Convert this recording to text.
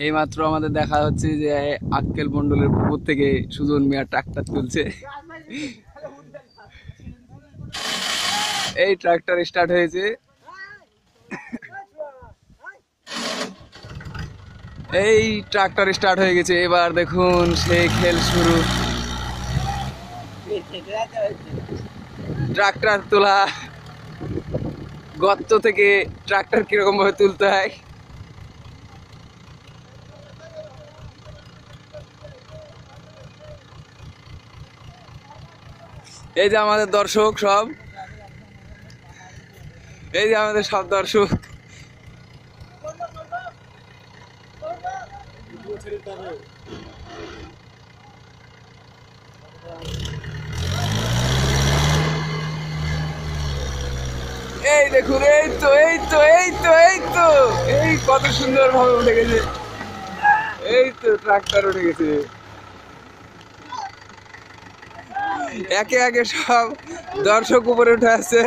এইমাত্র আমাদের দেখা হচ্ছে যে আক্কেল মন্ডলের পুকুর থেকে সুজন মিয়া ট্রাক্টর তুলছে। এই ট্রাক্টর স্টার্ট হয়েছে, এই ট্রাক্টর স্টার্ট হয়ে গেছে। এবার দেখুন সেই খেল শুরু। ট্রাক্টর তোলা, গর্ত থেকে ট্রাক্টর কিরকম ভাবে তুলতে হয়। এই যে আমাদের দর্শক সব, এই যে আমাদের সব দর্শক। এই দেখুন, এই তো এই তো এই তো এই তো এই কত সুন্দর ভাবে উঠে গেছে। এই তো ট্রাক্টর উঠে গেছে, একে একে সব দর্শক উপরে উঠে আসছে।